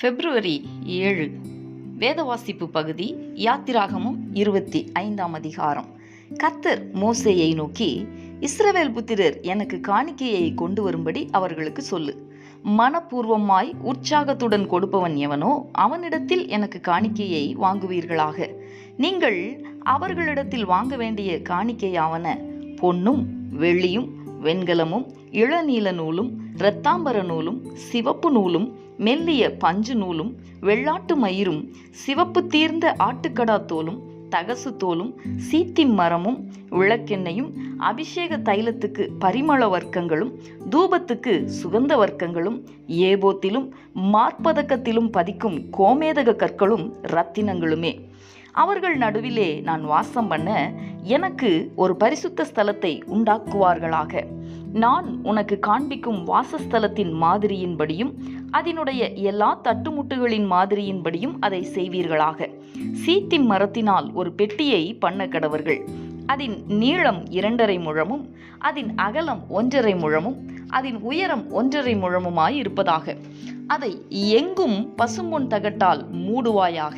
பிப்ரவரி 7 வேத வாசிப்பு பகுதி யாத்திராகமம் 25ஆம் அதிகாரம். கர்த்தர் மோசேயை நோக்கி, இஸ்ரவேல் புத்திரர் எனக்கு காணிக்கையை கொண்டு வரும்படி அவர்களுக்கு சொல்லு. மனப்பூர்வமாய் உற்சாகத்துடன் கொடுப்பவன் எவனோ அவனிடத்தில் எனக்கு காணிக்கையை வாங்குவீர்களாக. நீங்கள் அவர்களிடத்தில் வாங்க வேண்டிய காணிக்கையாவன பொன்னும் வெள்ளியும் வெண்கலமும் இளநீல நூலும் இரத்தாம்பர நூலும் சிவப்பு நூலும் மெல்லிய பஞ்சு நூலும் வெள்ளாட்டு மயிரும் சிவப்பு தீர்ந்த ஆட்டுக்கடா தோலும் தகசு தோலும் சீத்தி மரமும் விளக்கெண்ணையும் அபிஷேக தைலத்துக்கு பரிமள வர்க்கங்களும் தூபத்துக்கு சுகந்த வர்க்கங்களும் ஏபோத்திலும் மார்பதக்கத்திலும் பதிக்கும் கோமேதக கற்களும் இரத்தினங்களுமே. அவர்கள் நடுவிலே நான் வாசம் பண்ண எனக்கு ஒரு பரிசுத்த ஸ்தலத்தை உண்டாக்குவார்களாக. நான் உனக்கு காண்பிக்கும் வாசஸ்தலத்தின் மாதிரியின்படியும் அதனுடைய எல்லா தட்டுமுட்டுகளின் மாதிரியின்படியும் அதை செய்வீர்களாக. சீத்தி மரத்தினால் ஒரு பெட்டியை பண்ண கடவர்கள். அதன் நீளம் 2.5 முழமும் அதன் அகலம் 1.5 முழமும் அதன் உயரம் 1.5 முழமுமாய் இருப்பதாக. அதை எங்கும் பசும்பொன் தகட்டால் மூடுவாயாக.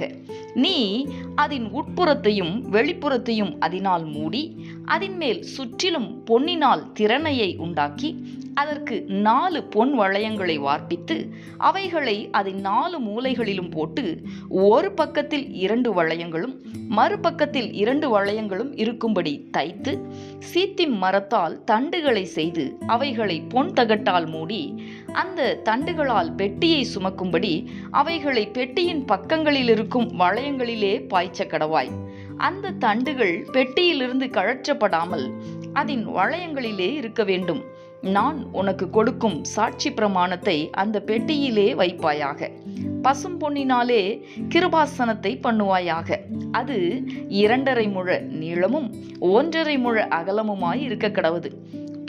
நீ அதன் உட்புறத்தையும் வெளிப்புறத்தையும் அதனால் மூடி அதன் மேல் சுற்றிலும் பொன்னினால் திறனையை உண்டாக்கி அதற்கு 4 பொன் வளையங்களை வார்ப்பித்து அவைகளை அதன் 4 மூலைகளிலும் போட்டு ஒரு பக்கத்தில் 2 வளையங்களும் மறுபக்கத்தில் 2 வளையங்களும் இருக்கும்படி தைத்து சீத்தி மரத்தால் தண்டுகளை செய்து அவைகளை பொன் தகட்டால் மூடி அந்த தண்டுகளால் பெட்டியை சுமக்கும்படி அவைகளை பெட்டியின் பக்கங்களில் இருக்கும் வளையங்களிலே பாய்ச்ச கடவாய். அந்த தண்டுகள் பெட்டியிலிருந்து கழற்றப்படாமல் அதன் வளையங்களிலே இருக்க வேண்டும். நான் உனக்கு கொடுக்கும் சாட்சி பிரமாணத்தை அந்த பெட்டியிலே வைப்பாயாக. பசும் பொன்னினாலே கிருபாசனத்தை பண்ணுவாயாக. அது 2.5 முழ நீளமும் 1.5 முழ அகலமுமாய் இருக்க கடவது.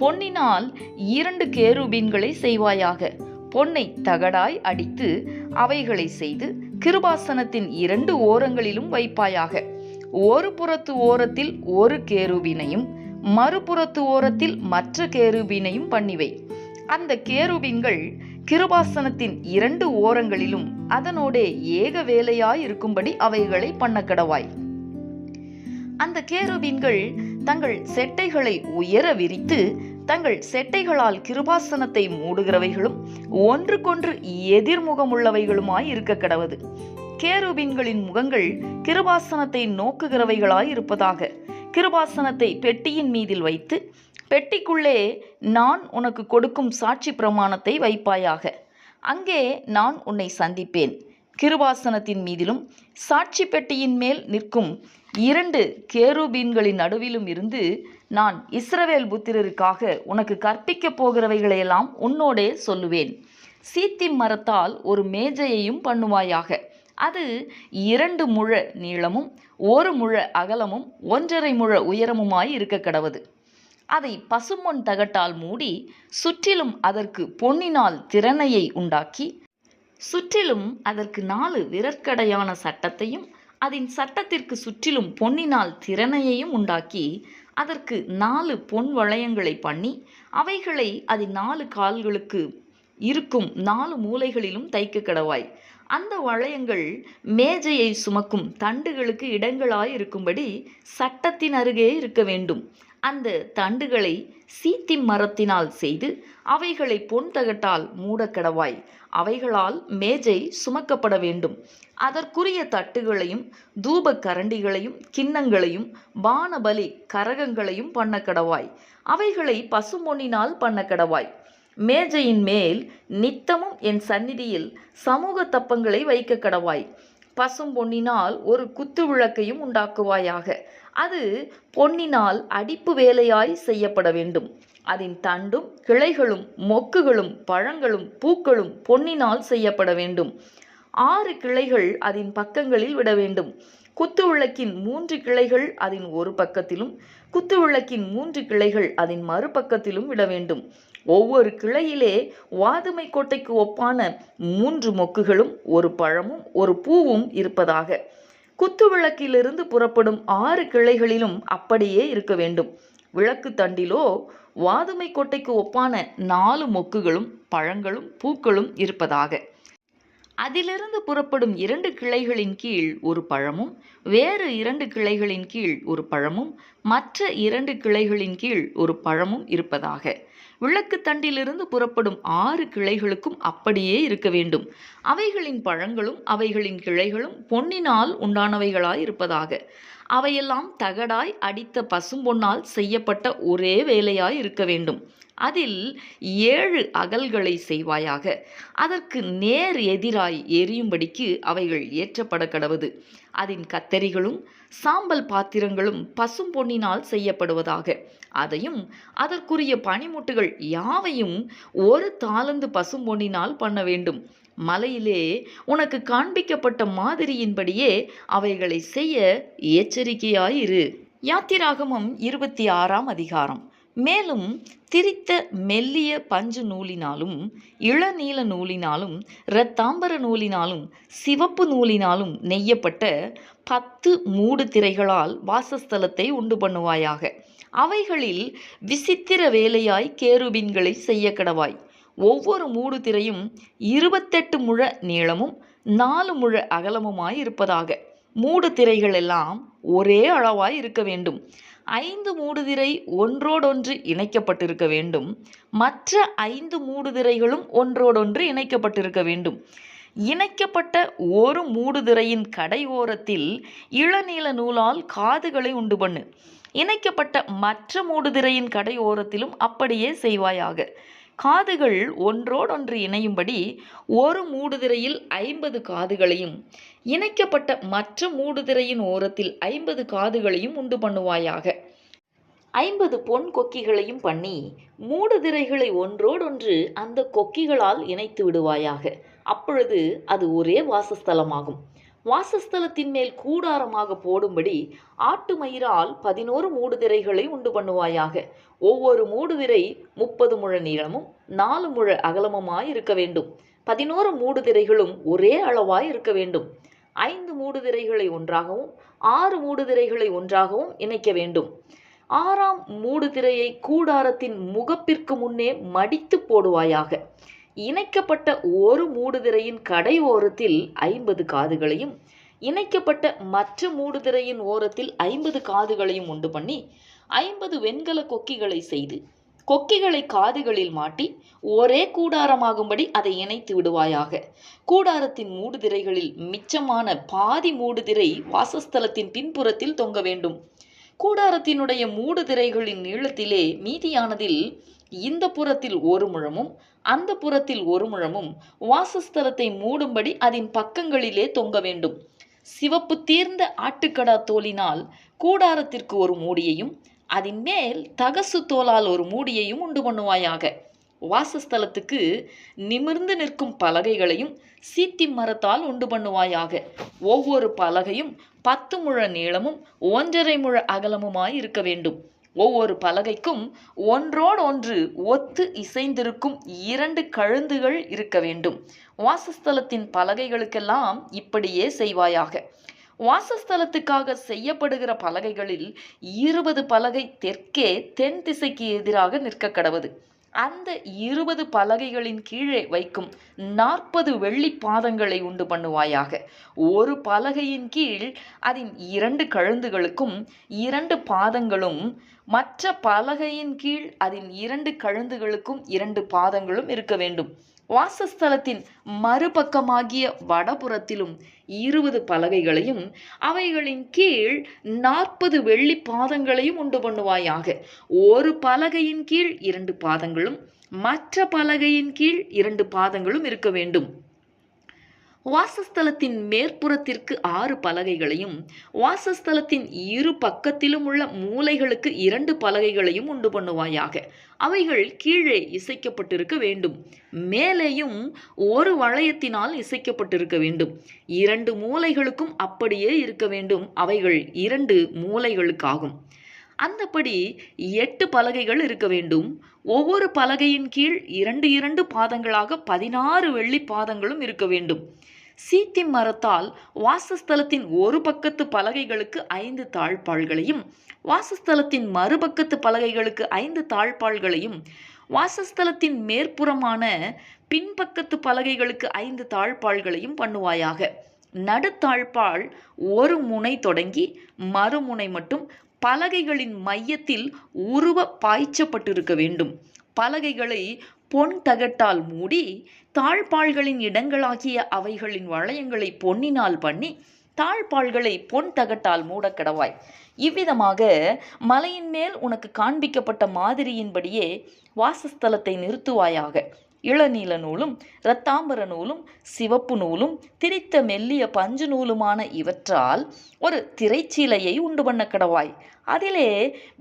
பொன்னினால் 2 கேருபீன்களை செய்வாயாக. பொன்னை தகடாய் அடித்து அவைகளை செய்து கிருபாசனத்தின் 2 ஓரங்களிலும் வைப்பாயாக. ஒரு புறத்து ஓரத்தில் ஒரு கேருபீனையும் மறுபுறத்து ஓரத்தில் மற்ற கேருபீனையும் பண்ணிவை. அந்த கேருபீன்கள் கிருபாசனத்தின் 2 ஓரங்களிலும் அதனோடே ஏக வேலையாய் இருக்கும்படி அவைகளை பண்ண கடவாய். அந்த கேருபீன்கள் தங்கள் செட்டைகளை உயர விரித்து தங்கள் செட்டைகளால் கிருபாசனத்தை மூடுகிறவைகளும் ஒன்றுக்கொன்று எதிர்முகமுள்ளவைகளுமாய் இருக்க கடவது. கேருபீன்களின் முகங்கள் கிருபாசனத்தை நோக்குகிறவைகளாய் இருப்பதாக. கிருபாசனத்தை பெட்டியின் மீதில் வைத்து பெட்டிக்குள்ளே நான் உனக்கு கொடுக்கும் சாட்சி பிரமாணத்தை வைப்பாயாக. அங்கே நான் உன்னை சந்திப்பேன். கிருபாசனத்தின் மீதிலும் சாட்சி பெட்டியின் மேல் நிற்கும் 2 கேருபீன்களின் நடுவிலும் இருந்து நான் இஸ்ரவேல் புத்திரருக்காக உனக்கு கற்பிக்கப் போகிறவைகளையெல்லாம் உன்னோடே சொல்லுவேன். சீத்தி மரத்தால் ஒரு மேஜையையும் பண்ணுவாயாக. அது 2 முழ நீளமும் 1 முழ அகலமும் 1.5 முழ உயரமுமாய் இருக்க கடவது. அதை பசும்பொன் தகட்டால் மூடி சுற்றிலும் அதற்கு பொன்னினால் திறனையை உண்டாக்கி சுற்றிலும் அதற்கு 4 விரற்கடையான சட்டத்தையும் அதன் சட்டத்திற்கு சுற்றிலும் பொன்னினால் திறனையையும் உண்டாக்கி அதற்கு 4 பொன் வளையங்களை பண்ணி அவைகளை அதன் 4 கால்களுக்கு இருக்கும் 4 மூலைகளிலும் தைக்க கடவாய். அந்த வளையங்கள் மேஜையை சுமக்கும் தண்டுகளுக்கு இடங்களாய் இருக்கும்படி சட்டத்தின் அருகே இருக்க வேண்டும். அந்த தண்டுகளை சீத்தி மரத்தினால் செய்து அவைகளை பொன் தகட்டால் மூடக்கடவாய். அவைகளால் மேஜை சுமக்கப்பட வேண்டும். அதற்குரிய தட்டுகளையும் தூப கரண்டிகளையும் கிண்ணங்களையும் பானபலி கரகங்களையும் பண்ண கடவாய். அவைகளை பசும்பொன்னினால் பண்ண கடவாய். மேஜையின் மேல் நித்தமும் என் சந்நிதியில் சமூக தப்பங்களை வைக்க கடவாய். பசும் பொன்னினால் ஒரு குத்து விளக்கையும் உண்டாக்குவாயாக. அது பொன்னினால் அடிப்பு வேலையாய் செய்யப்பட வேண்டும். அதன் தண்டும் கிளைகளும் மொக்குகளும் பழங்களும் பூக்களும் பொன்னினால் செய்யப்பட வேண்டும். 6 கிளைகள் அதன் பக்கங்களில் விட வேண்டும். குத்து விளக்கின் 3 கிளைகள் அதன் ஒரு பக்கத்திலும் குத்து விளக்கின் 3 கிளைகள் அதன் மறுபக்கத்திலும் விட வேண்டும். ஒவ்வொரு கிளையிலே வாதுமை கோட்டைக்கு ஒப்பான 3 மொக்குகளும் ஒரு பழமும் ஒரு பூவும் இருப்பதாக. குத்து விளக்கிலிருந்து புறப்படும் 6 கிளைகளிலும் அப்படியே இருக்க வேண்டும். விளக்கு தண்டிலோ வாதுமை கோட்டைக்கு ஒப்பான 4 மொக்குகளும் பழங்களும் பூக்களும் இருப்பதாக. அதிலிருந்து புறப்படும் 2 கிளைகளின் கீழ் ஒரு பழமும், வேறு 2 கிளைகளின் கீழ் ஒரு பழமும், மற்ற 2 கிளைகளின் கீழ் ஒரு பழமும் இருப்பதாக. விளக்கு தண்டிலிருந்து புறப்படும் 6 கிளைகளுக்கும் அப்படியே இருக்க வேண்டும். அவைகளின் பழங்களும் அவைகளின் கிளைகளும் பொன்னினால் உண்டானவைகளாய் இருப்பதாக. அவையெல்லாம் தகடாய் அடித்த பசும்பொன்னால் செய்யப்பட்ட ஒரே வேலையாய் இருக்க வேண்டும். அதில் 7 அகல்களை செய்வாயாக. அதற்கு நேர் எதிராய் எரியும்படிக்கு அவைகள் ஏற்றப்பட கடவது. அதன் கத்தரிகளும் சாம்பல் பாத்திரங்களும் பசும்பொன்னினால் செய்யப்படுவதாக. அதையும் அதற்குரிய பணிமுட்டுகள் யாவையும் 1 தாலந்து பசும்பொன்னினால் பண்ண வேண்டும். மலையிலே உனக்கு காண்பிக்கப்பட்ட மாதிரியின்படியே அவைகளை செய்ய எச்சரிக்கையாயிரு. யாத்திராகமம் 26ஆம் அதிகாரம். மேலும் திரித்த மெல்லிய பஞ்சு நூலினாலும் இளநீல நூலினாலும் இரத்தாம்பர நூலினாலும் சிவப்பு நூலினாலும் நெய்யப்பட்ட 10 மூடு திரைகளால் வாசஸ்தலத்தை உண்டு பண்ணுவாயாக. அவைகளில் விசித்திர வேலையாய் கேருபீன்களை செய்ய கடவாய். ஒவ்வொரு மூடு திரையும் 28 முழ நீளமும் 4 முழ அகலமுமாய் இருப்பதாக. மூடு திரைகள் எல்லாம் ஒரே அளவாய் இருக்க வேண்டும். 5 மூடுதிரை ஒன்றோடொன்று இணைக்கப்பட்டிருக்க வேண்டும். மற்ற 5 மூடுதிரைகளும் ஒன்றோடொன்று இணைக்கப்பட்டிருக்க வேண்டும். இணைக்கப்பட்ட ஒரு மூடுதிரையின் கடை ஓரத்தில் இளநீல நூலால் காதுகளை உண்டு பண்ணு. இணைக்கப்பட்ட மற்ற மூடுதிரையின் கடை ஓரத்திலும் அப்படியே செய்வாயாக. காதுகள் ஒன்றோடொன்று இணையும்படி ஒரு மூடுதிரையில் 50 காதுகளையும் இணைக்கப்பட்ட மற்ற மூடுதிரையின் ஓரத்தில் 50 காதுகளையும் உண்டு பண்ணுவாயாக. 50 பொன் கொக்கிகளையும் பண்ணி மூடுதிரைகளை ஒன்றோடொன்று அந்த கொக்கிகளால் இணைத்து விடுவாயாக. அப்பொழுது அது ஒரே வாசஸ்தலமாகும். வாசஸ்தலத்தின் மேல் கூடாரமாக போடும்படி ஆட்டு மயிரால் 11 மூடுதிரைகளை உண்டு பண்ணுவாயாக. ஒவ்வொரு மூடுதிரை 30 முழ நீளமும் 4 முழ அகலமுமாய் இருக்க வேண்டும். 11 மூடுதிரைகளும் ஒரே அளவாய் இருக்க வேண்டும். 5 மூடுதிரைகளை ஒன்றாகவும் 6 மூடுதிரைகளை ஒன்றாகவும் இணைக்க வேண்டும். 6ஆம் மூடுதிரையை கூடாரத்தின் முகப்பிற்கு முன்னே மடித்து போடுவாயாக. இணைக்கப்பட்ட ஒரு மூடுதிரையின் கடை ஓரத்தில் 50 காதுகளையும் இணைக்கப்பட்ட மற்ற மூடுதிரையின் ஓரத்தில் 50 காதுகளையும் உண்டு பண்ணி 50 வெண்கல கொக்கிகளை செய்து கொக்கிகளை காதுகளில் மாட்டி ஒரே கூடாரமாகும்படி அதை இணைத்து விடுவாயாக. கூடாரத்தின் மூடுதிரைகளில் மிச்சமான பாதி மூடுதிரை வாசஸ்தலத்தின் பின்புறத்தில் தொங்க வேண்டும். கூடாரத்தினுடைய மூடுதிரைகளின் நீளத்திலே மீதியானதில் இந்த புறத்தில் 1 முழமும் அந்த புறத்தில் 1 முழமும் வாசஸ்தலத்தை மூடும்படி அதன் பக்கங்களிலே தொங்க வேண்டும். சிவப்பு தீர்ந்த ஆட்டுக்கடா தோலினால் கூடாரத்திற்கு ஒரு மூடியையும் அதன் மேல் தகசு தோலால் ஒரு மூடியையும் உண்டு பண்ணுவாயாக. வாசஸ்தலத்துக்கு நிமிர்ந்து நிற்கும் பலகைகளையும் சீத்தி மரத்தால் உண்டு பண்ணுவாயாக. ஒவ்வொரு பலகையும் 10 முழ நீளமும் 1.5 முழ அகலமுமாய் இருக்க வேண்டும். ஒவ்வொரு பலகைக்கும் ஒன்றோடொன்று ஒத்து இசைந்திருக்கும் 2 கழுந்துகள் இருக்க வேண்டும். வாசஸ்தலத்தின் பலகைகளுக்கெல்லாம் இப்படியே செய்வாயாக. வாசஸ்தலத்துக்காக செய்யப்படுகிற பலகைகளில் 20 பலகை தெற்கே தென் திசைக்கு எதிராக நிற்க கடவது. அந்த 20 பலகைகளின் கீழே வைக்கும் 40 வெள்ளி பாதங்களை உண்டு பண்ணுவாயாக. ஒரு பலகையின் கீழ் அதன் 2 கழுந்துகளுக்கும் 2 பாதங்களும், மற்ற பலகையின் கீழ் அதன் 2 கழுந்துகளுக்கும் 2 பாதங்களும் இருக்க வேண்டும். வாசஸ்தலத்தின் மறுபக்கமாகிய வடபுறத்திலும் 20 பலகைகளையும் அவைகளின் கீழ் 40 வெள்ளி பாதங்களையும் உண்டு பண்ணுவாயாக. ஒரு பலகையின் கீழ் 2 பாதங்களும் மற்ற பலகையின் கீழ் 2 பாதங்களும் இருக்க வேண்டும். வாசஸ்தலத்தின் மேற்புறத்திற்கு 6 பலகைகளையும் வாசஸ்தலத்தின் இரு பக்கத்திலும் உள்ள மூலைகளுக்கு 2 பலகைகளையும் உண்டு பண்ணுவாயாக. அவைகள் கீழே இசைக்கப்பட்டிருக்க வேண்டும். மேலேயும் ஒரு வளையத்தினால் இசைக்கப்பட்டிருக்க வேண்டும். 2 மூலைகளுக்கும் அப்படியே இருக்க வேண்டும். அவைகள் 2 மூலைகளுக்காகும். அந்தபடி 8 பலகைகள் இருக்க வேண்டும். ஒவ்வொரு பலகையின் கீழ் 2 பாதங்களாக 16 வெள்ளி பாதங்களும் இருக்க வேண்டும். சீத்தி மரத்தால் வாசஸ்தலத்தின் ஒரு பக்கத்து பலகைகளுக்கு 5 தாழ்பாள்களையும் வாசஸ்தலத்தின் மறுபக்கத்து பலகைகளுக்கு 5 தாழ்பாள்களையும் வாசஸ்தலத்தின் மேற்புறமான பின்பக்கத்து பலகைகளுக்கு 5 தாழ்பாள்களையும் பண்ணுவாயாக. நடுத்தாழ்பாள் ஒரு முனை தொடங்கி மறுமுனை மட்டும் பலகைகளின் மையத்தில் உருவ பாய்ச்சப்பட்டிருக்க வேண்டும். பலகைகளை பொன் தகட்டால் மூடி தாழ்பாள்களின் இடங்களாகிய அவைகளின் வளையங்களை பொன்னினால் பண்ணி தாழ்பாள்களை பொன் தகட்டால் மூடக்கடவாய். இவ்விதமாக மலையின் மேல் உனக்கு காண்பிக்கப்பட்ட மாதிரியின்படியே வாசஸ்தலத்தை நிறுத்துவாயாக. இளநீல நூலும் இரத்தாம்பர நூலும் சிவப்பு நூலும் திரித்த மெல்லிய பஞ்சு நூலுமான இவற்றால் ஒரு திரைச்சீலையை உண்டு பண்ண கடவாய். அதிலே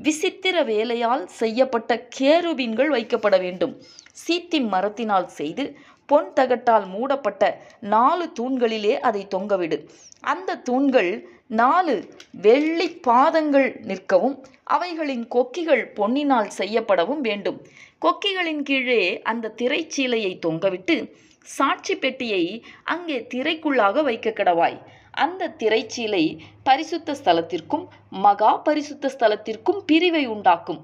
விசித்திர வேலையால் செய்யப்பட்ட கேருபீன்கள் வைக்கப்பட வேண்டும். சீத்திம் மரத்தினால் செய்து பொன் தகட்டால் மூடப்பட்ட 4 தூண்களிலே அதை தொங்கவிடு. அந்த தூண்கள் 4 வெள்ளி பாதங்கள் நிற்கவும் அவைகளின் கொக்கிகள் பொன்னினால் செய்யப்படவும் வேண்டும். கொக்கிகளின் கீழே அந்த திரைச்சீலையை தொங்கவிட்டு சாட்சி பெட்டியை அங்கே திரைக்குள்ளாக வைக்க கடவாய். அந்த திரைச்சீலை பரிசுத்த ஸ்தலத்திற்கும் மகா பரிசுத்த ஸ்தலத்திற்கும் பிரிவை உண்டாக்கும்.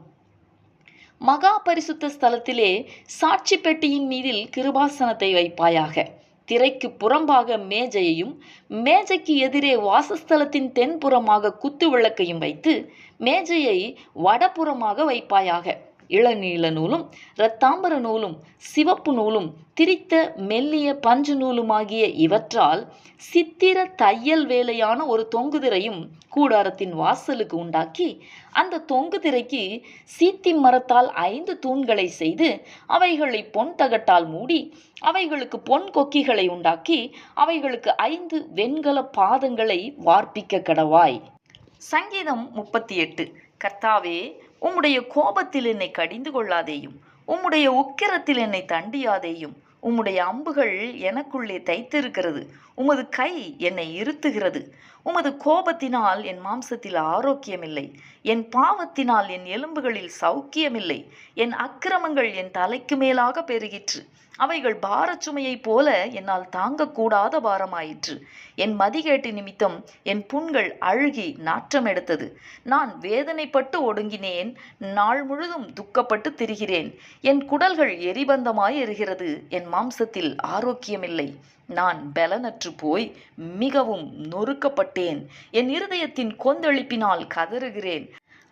மகா பரிசுத்த ஸ்தலத்திலே சாட்சி பெட்டியின் மீதில் கிருபாசனத்தை வைப்பாயாக. திரைக்கு புறம்பாக மேஜையையும் மேஜைக்கு எதிரே வாசஸ்தலத்தின் தென்புறமாக குத்து விளக்கையும் வைத்து மேஜையை வடபுறமாக வைப்பாயாக. இளநீல நூலும் இரத்தாம்பர நூலும் சிவப்பு நூலும் திரித்த மெல்லிய பஞ்சு நூலுமாகிய இவற்றால் சித்திர தையல் வேலையான ஒரு தொங்குதிரையும் கூடாரத்தின் வாசலுக்கு உண்டாக்கி அந்த தொங்குதிரைக்கு சீத்திம் மரத்தால் 5 தூண்களை செய்து அவைகளை பொன் தகட்டால் மூடி அவைகளுக்கு பொன் கொக்கிகளை உண்டாக்கி அவைகளுக்கு 5 வெண்கல பாதங்களை வார்ப்பிக்க கடவாய். சங்கீதம் 38. கர்த்தாவே, உம்முடைய கோபத்தில் என்னை கடிந்து கொள்ளாதேயும், உம்முடைய உக்கிரத்தில் என்னை தண்டியாதேயும். உம்முடைய அம்புகள் எனக்குள்ளே தைத்திருக்கிறது, உமது கை என்னை இருத்துகிறது. உமது கோபத்தினால் என் மாம்சத்தில் ஆரோக்கியமில்லை, என் பாவத்தினால் என் எலும்புகளில் சௌக்கியமில்லை. என் அக்கிரமங்கள் என் தலைக்கு மேலாக பெருகிற்று, அவைகள் பாரச்சுமையைப் போல என்னால் தாங்கக்கூடாத பாரமாயிற்று. என் மதிகேட்டு நிமித்தம் என் புண்கள் அழுகி நாற்றம் எடுத்தது. நான் வேதனைப்பட்டு ஒடுங்கினேன், நாள் முழுதும் துக்கப்பட்டு திரிகிறேன். என் குடல்கள் எரிபந்தமாய் எரிகிறது, என் மாம்சத்தில் ஆரோக்கியமில்லை. நான் பலனற்று போய் மிகவும் நொறுக்கப்பட்டேன், என் இருதயத்தின் கொந்தளிப்பினால் கதறுகிறேன்.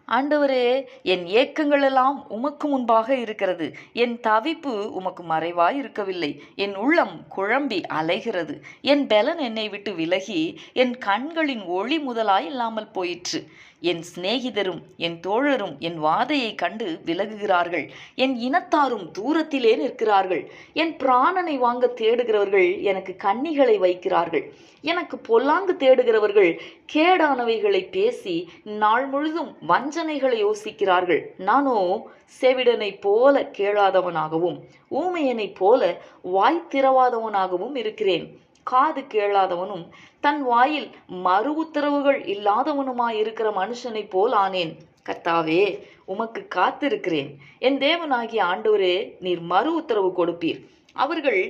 ஆண்டவரே, என் ஏக்கங்களெல்லாம் உமக்கு முன்பாக இருக்கிறது, என் தவிப்பு உமக்கு மறைவாய் இருக்கவில்லை. என் உள்ளம் குழம்பி அலைகிறது, என் பலன் என்னை விட்டு விலகி என் கண்களின் ஒளி முதலாய் இல்லாமல் போயிற்று. என் சிநேகிதரும் என் தோழரும் என் வாதையை கண்டு விலகுகிறார்கள், என் இனத்தாரும் தூரத்திலே நிற்கிறார்கள். என் பிராணனை வாங்க தேடுகிறவர்கள் எனக்கு கண்ணிகளை வைக்கிறார்கள். எனக்கு பொல்லாங்கு தேடுகிறவர்கள் கேடானவைகளை பேசி நாள் முழுதும் வஞ்சனைகளை யோசிக்கிறார்கள். நானோ செவிடனைப் போல கேளாதவனாகவும் ஊமையனைப் போல வாய் திறவாதவனாகவும் இருக்கிறேன். காது கேளாதவனும் தன் வாயில் மறு உத்தரவுகள் இல்லாதவனுமாயிருக்கிற மனுஷனைப் போல் ஆனேன். கர்த்தாவே, உமக்கு காத்திருக்கிறேன். என் தேவனாகிய ஆண்டவரே, நீர் மறு உத்தரவு கொடுப்பீர். அவர்கள்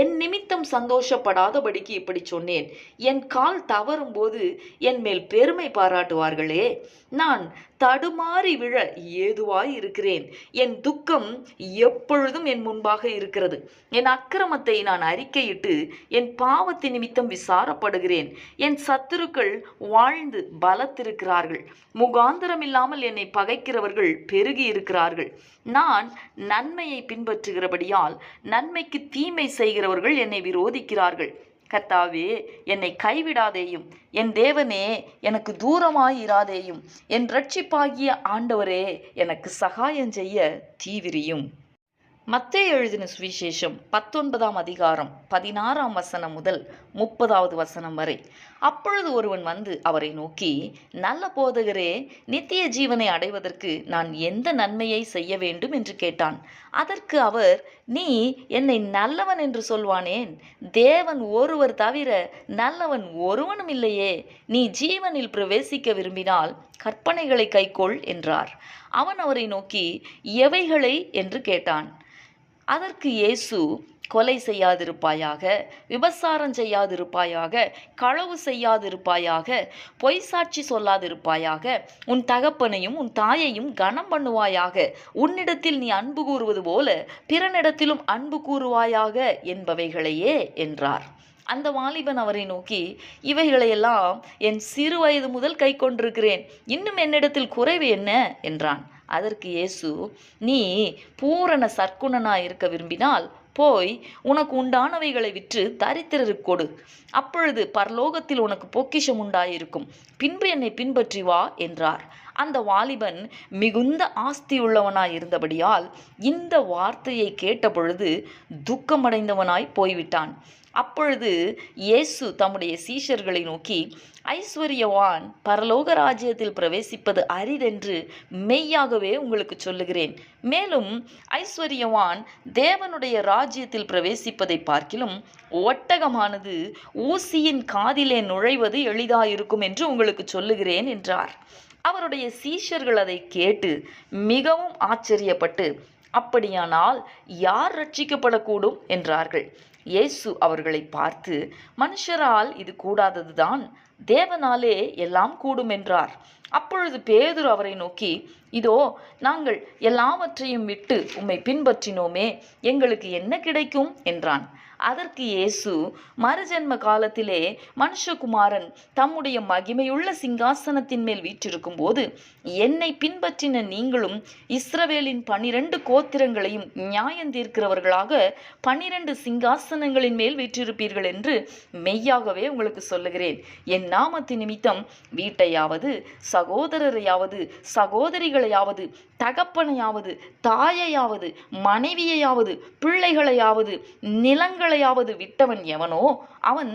என் நிமித்தம் சந்தோஷப்படாதபடிக்கு இப்படி சொன்னேன். என் கால் தவறும் போது என் மேல் பெருமை பாராட்டுவார்களே. நான் தடுமாறி விழ ஏதுவாய் இருக்கிறேன். என் துக்கம் எப்பொழுதும் என் முன்பாக இருக்கிறது. என் அக்கிரமத்தை நான் அறிக்கையிட்டு என் பாவத்தின் நிமித்தம் விசாரப்படுகிறேன். என் சத்துருக்கள் வாழ்ந்து பலத்திருக்கிறார்கள். முகாந்திரம் இல்லாமல் என்னை பகைக்கிறவர்கள் பெருகி இருக்கிறார்கள். நான் நன்மையை பின்பற்றுகிறபடியால் நன்மைக்கு தீமை செய்கிறவர்கள் என்னை விரோதிக்கிறார்கள். கர்த்தாவே, என்னை கைவிடாதேயும். என் தேவனே, எனக்கு தூரமாயிராதேயும். என் இரட்சிப்பாகிய ஆண்டவரே, எனக்கு சகாயம் செய்ய தீவிரியும். மத்தேயு எழுதின சுவிசேஷம் 19ஆம் அதிகாரம் 16ஆம் வசனம் முதல் 30வது வசனம் வரை. அப்பொழுது ஒருவன் வந்து அவரை நோக்கி, நல்ல போதகரே, நித்திய ஜீவனை அடைவதற்கு நான் எந்த நன்மையை செய்ய வேண்டும் என்று கேட்டான். அதற்கு அவர், நீ என்னை நல்லவன் என்று சொல்வானேன்? தேவன் ஒருவர் தவிர நல்லவன் ஒருவனும் இல்லையே. நீ ஜீவனில் பிரவேசிக்க விரும்பினால் கற்பனைகளை கைக்கொள் என்றார். அவன் அவரை நோக்கி, எவைகளை என்று கேட்டான். அதற்கு இயேசு, கொலை செய்யாதிருப்பாயாக, விபசாரம் செய்யாதிருப்பாயாக, களவு செய்யாதிருப்பாயாக, பொய் சாட்சி சொல்லாதிருப்பாயாக, உன் தகப்பனையும் உன் தாயையும் கனம் பண்ணுவாயாக, உன்னிடத்தில் நீ அன்பு கூறுவது போல பிறனிடத்திலும் அன்பு கூறுவாயாக என்பவைகளையே என்றார். அந்த வாலிபன் அவரை நோக்கி, இவைகளையெல்லாம் என் சிறு வயது முதல் கை கொண்டிருக்கிறேன், இன்னும் என்னிடத்தில் குறைவு என்ன என்றான். அதற்கு இயேசு, நீ பூரண சற்குணனாய் இருக்க விரும்பினால் போய் உனக்கு உண்டானவைகளை விற்று தரித்திரருக்கு கொடு, அப்பொழுது பரலோகத்தில் உனக்கு பொக்கிஷம் உண்டாயிருக்கும், பின்பு என்னை பின்பற்றி வா என்றார். அந்த வாலிபன் மிகுந்த ஆஸ்தியுள்ளவனாய் இருந்தபடியால் இந்த வார்த்தையை கேட்டபொழுது துக்கமடைந்தவனாய் போய்விட்டான். அப்பொழுது இயேசு தம்முடைய சீஷர்களை நோக்கி, ஐஸ்வர்யவான் பரலோக ராஜ்யத்தில் பிரவேசிப்பது அரிதென்று மெய்யாகவே உங்களுக்கு சொல்லுகிறேன். மேலும் ஐஸ்வர்யவான் தேவனுடைய ராஜ்யத்தில் பிரவேசிப்பதை பார்க்கிலும் ஒட்டகமானது ஊசியின் காதிலே நுழைவது எளிதாயிருக்கும் என்று உங்களுக்கு சொல்லுகிறேன் என்றார். அவருடைய சீஷர்கள் அதை கேட்டு மிகவும் ஆச்சரியப்பட்டு, அப்படியானால் யார் ரட்சிக்கப்படக்கூடும் என்றார்கள். இயேசு அவர்களை பார்த்து, மனுஷரால் இது கூடாததுதான், தேவனாலே எல்லாம் கூடும் என்றார். அப்பொழுது பேதுரு அவரை நோக்கி, இதோ நாங்கள் எல்லாவற்றையும் விட்டு உம்மை பின்பற்றினோமே, எங்களுக்கு என்ன கிடைக்கும் என்றான். அதற்கு இயேசு, மறுஜன்ம காலத்திலே மனுஷகுமாரன் தம்முடைய மகிமையுள்ள சிங்காசனத்தின் மேல் வீற்றிருக்கும் போது என்னை பின்பற்றின நீங்களும் இஸ்ரவேலின் 12 கோத்திரங்களையும் நியாயந்தீர்க்கிறவர்களாக 12 சிங்காசனங்களின் மேல் வீற்றிருப்பீர்கள் என்று மெய்யாகவே உங்களுக்கு சொல்லுகிறேன். என் நாமத்து நிமித்தம் வீட்டையாவது, சகோதரரையாவது, சகோதரிகளையாவது, தகப்பனையாவது, தாயையாவது, மனைவியையாவது, பிள்ளைகளையாவது, நிலங்களையாவது விட்டவன் எவனோ அவன்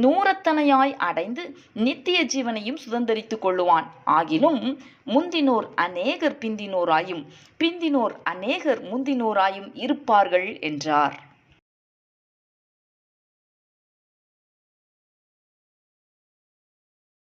100 அடைந்து நித்திய ஜீவனையும் சுதந்தரித்துக் கொள்ளுவான். ஆகிலும் முந்தினோர் அநேகர் பிந்தினோராயும், பிந்தினோர் அநேகர் முந்தினோராயும் இருப்பார்கள் என்றார்.